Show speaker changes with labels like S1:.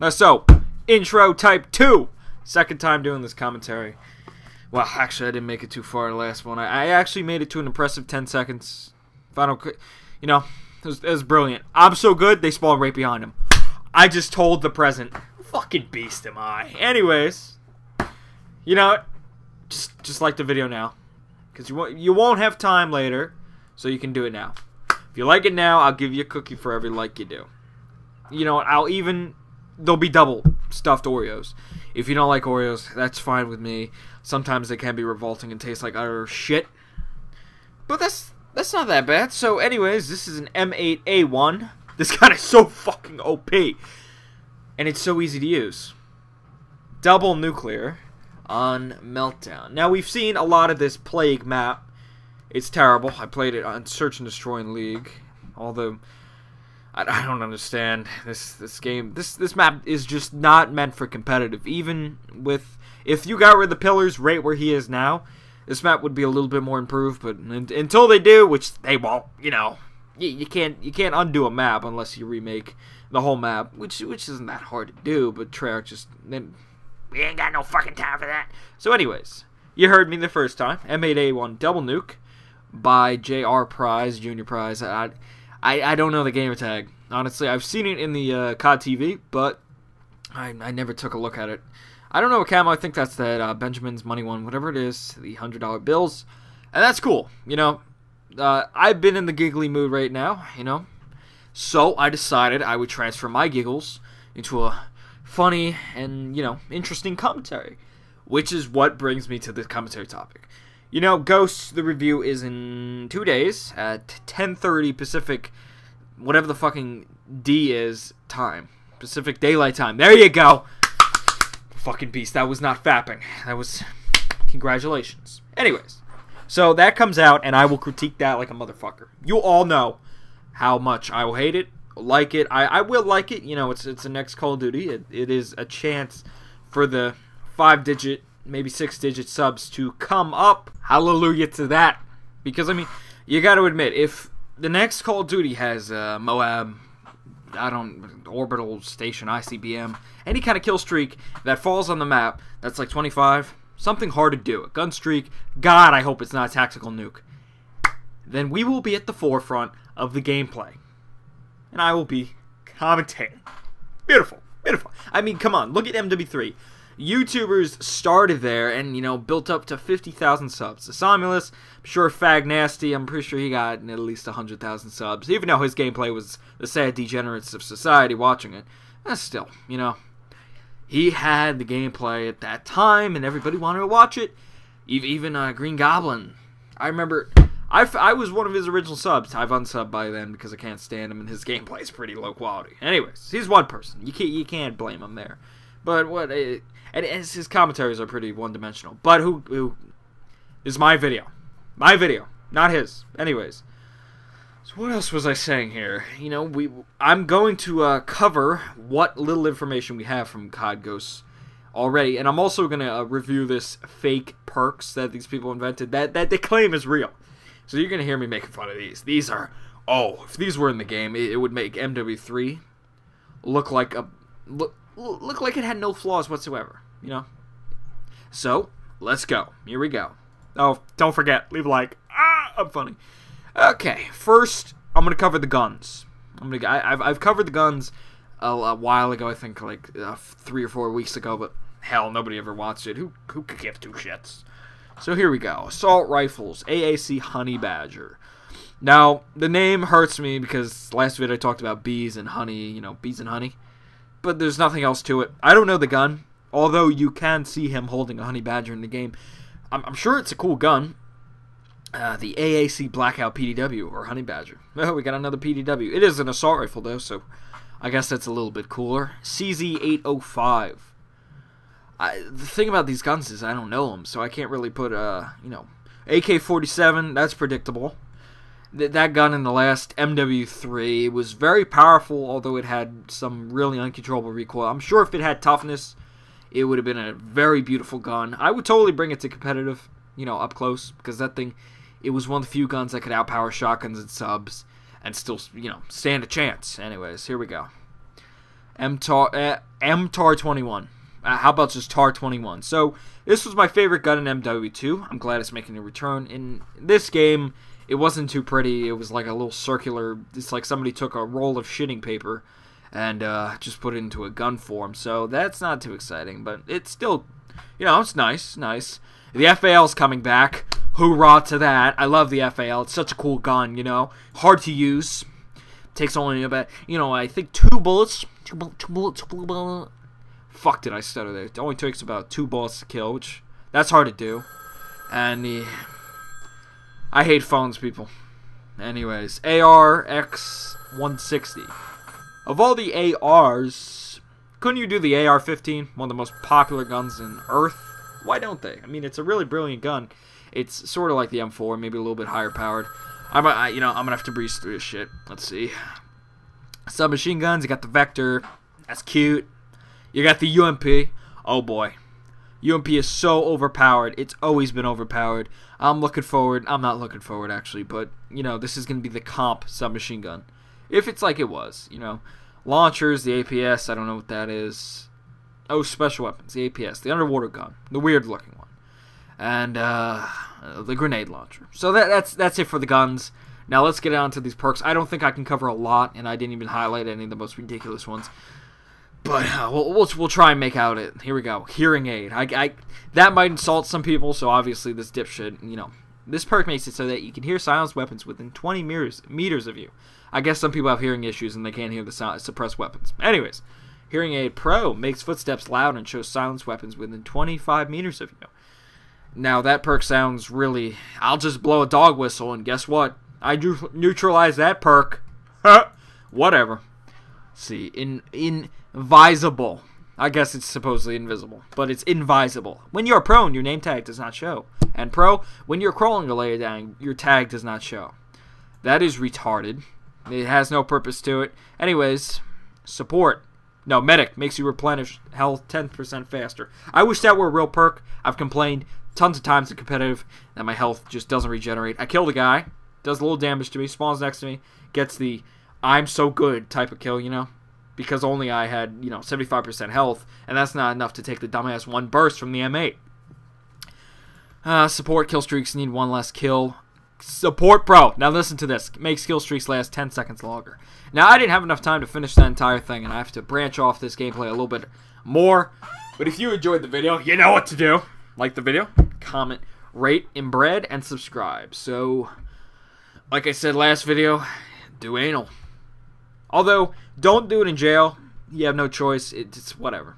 S1: So, intro type 2. Second time doing this commentary. Well, actually, I didn't make it too far the last one. I actually made it to an impressive 10 seconds. Final, you know, it was brilliant. I'm so good, they spawned right behind him. I just told the present. Fucking beast am I. Anyways, you know, just like the video now. Because you won't have time later, so you can do it now. If you like it now, I'll give you a cookie for every like you do. You know what, there'll be double stuffed Oreos. If you don't like Oreos, that's fine with me. Sometimes they can be revolting and taste like utter shit. But that's not that bad. So anyways, this is an M8A1. This gun is so fucking OP. And it's so easy to use. Double nuclear on Meltdown. Now, we've seen a lot of this Plague map. It's terrible. I played it on Search and Destroy in League. Although, I don't understand this game. This map is just not meant for competitive. Even with, if you got rid of the pillars right where he is now, this map would be a little bit more improved. But until they do, which they won't, you know, you can't undo a map unless you remake the whole map, which isn't that hard to do. But Treyarch just, we ain't got no fucking time for that. So anyways, you heard me the first time. M8A1 Double Nuke by J.R. Prize, Junior Prize. I don't know the gamer tag. Honestly, I've seen it in the COD TV, but I never took a look at it. I don't know what camo. I think that's that Benjamin's Money one, whatever it is, the $100 bills. And that's cool, you know. I've been in the giggly mood right now, you know. So I decided I would transfer my giggles into a funny and, you know, interesting commentary. Which is what brings me to this commentary topic. You know, Ghosts, the review is in 2 days at 10:30 Pacific, whatever the fucking D is, time. Pacific Daylight Time. There you go. Fucking beast. That was not fapping. That was, congratulations. Anyways, so that comes out, and I will critique that like a motherfucker. You all know how much I will hate it, like it. I will like it. You know, it's the next Call of Duty. It is a chance for the 5-digit, maybe 6-digit subs to come up. Hallelujah to that. Because, I mean, you got to admit, if the next Call of Duty has Moab, orbital station, ICBM, any kind of kill streak that falls on the map, that's like 25, something hard to do, a gun streak, God, I hope it's not a tactical nuke, then we will be at the forefront of the gameplay. And I will be commentating. Beautiful. Beautiful. I mean, come on, look at MW3. YouTubers started there and, you know, built up to 50,000 subs. The Somulus, I'm sure Fag Nasty, I'm pretty sure he got at least 100,000 subs. Even though his gameplay was the sad degenerates of society watching it. Still, you know, he had the gameplay at that time and everybody wanted to watch it. Even Green Goblin. I remember, I was one of his original subs. I've unsubbed by then because I can't stand him and his gameplay is pretty low quality. Anyways, he's one person. You can't blame him there. But what... And his commentaries are pretty one-dimensional. But who is my video. My video, not his. Anyways. So what else was I saying here? You know, I'm going to cover what little information we have from COD Ghosts already. And I'm also going to review this fake perks that these people invented that they claim is real. So you're going to hear me making fun of these. These are, if these were in the game, it would make MW3 look like look like it had no flaws whatsoever. You know? So, let's go. Here we go. Oh, don't forget, leave a like. I'm funny. Okay, first, I'm going to cover the guns. I've covered the guns a while ago, I think like 3 or 4 weeks ago, but hell, nobody ever watched it. Who could give two shits? So here we go. Assault Rifles, AAC Honey Badger. Now, the name hurts me because last video I talked about bees and honey, you know, bees and honey. But there's nothing else to it. I don't know the gun. Although you can see him holding a honey badger in the game. I'm sure it's a cool gun. The AAC Blackout PDW, or honey badger. Oh, we got another PDW. It is an assault rifle, though, so I guess that's a little bit cooler. CZ805. The thing about these guns is I don't know them, so I can't really put, you know, AK-47, that's predictable. That gun in the last MW3 was very powerful, although it had some really uncontrollable recoil. I'm sure if it had toughness, it would have been a very beautiful gun. I would totally bring it to competitive, you know, up close, because that thing, it was one of the few guns that could outpower shotguns and subs and still, you know, stand a chance. Anyways, here we go. M8A1 MTAR-21. How about just TAR-21? So, this was my favorite gun in MW2. I'm glad it's making a return. In this game, it wasn't too pretty. It was like a little circular, it's like somebody took a roll of shitting paper and just put it into a gun form. So, that's not too exciting, but it's still, you know, it's nice. The FAL's coming back. Hoorah to that. I love the FAL. It's such a cool gun, you know. Hard to use. Takes only about, you know, I think 2 bullets. Two bullets. Fuck, did I stutter there? It only takes about 2 bullets to kill, which, that's hard to do. And I hate phones, people. Anyways, AR-X160. Of all the ARs, couldn't you do the AR-15? One of the most popular guns in Earth? Why don't they? I mean, it's a really brilliant gun. It's sort of like the M4, maybe a little bit higher powered. I'm gonna have to breeze through this shit. Let's see. Submachine guns. You got the Vector. That's cute. You got the UMP. Oh boy, UMP is so overpowered. It's always been overpowered. I'm not looking forward actually, but you know, this is gonna be the comp submachine gun. If it's like it was, you know, launchers, the APS. I don't know what that is. Oh, special weapons, the APS, the underwater gun, the weird looking one, and the grenade launcher. So that's it for the guns. Now let's get on to these perks. I don't think I can cover a lot, and I didn't even highlight any of the most ridiculous ones. But we'll try and make out it. Here we go. Hearing aid. That might insult some people, so obviously this dipshit, you know. This perk makes it so that you can hear silenced weapons within 20 meters of you. I guess some people have hearing issues and they can't hear the suppressed weapons. Anyways, Hearing Aid Pro makes footsteps loud and shows silenced weapons within 25 meters of you. Now that perk sounds really... I'll just blow a dog whistle and guess what? I do neutralize that perk. Whatever. Let's see. Invisible. I guess it's supposedly invisible, but it's invisible. When you're prone, your name tag does not show. And pro, when you're crawling or laying down, your tag does not show. That is retarded. It has no purpose to it. Anyways, support. No, medic makes you replenish health 10% faster. I wish that were a real perk. I've complained tons of times in competitive that my health just doesn't regenerate. I killed a guy, does a little damage to me, spawns next to me, gets the I'm so good type of kill, you know? Because only I had, you know, 75% health, and that's not enough to take the dumbass one burst from the M8. Support kill streaks need 1 less kill. Support Pro. Now listen to this. Makes kill streaks last 10 seconds longer. Now I didn't have enough time to finish that entire thing, and I have to branch off this gameplay a little bit more. But if you enjoyed the video, you know what to do. Like the video, comment, rate, embed, and subscribe. So, like I said last video, do anal. Although, don't do it in jail. You have no choice. It's whatever.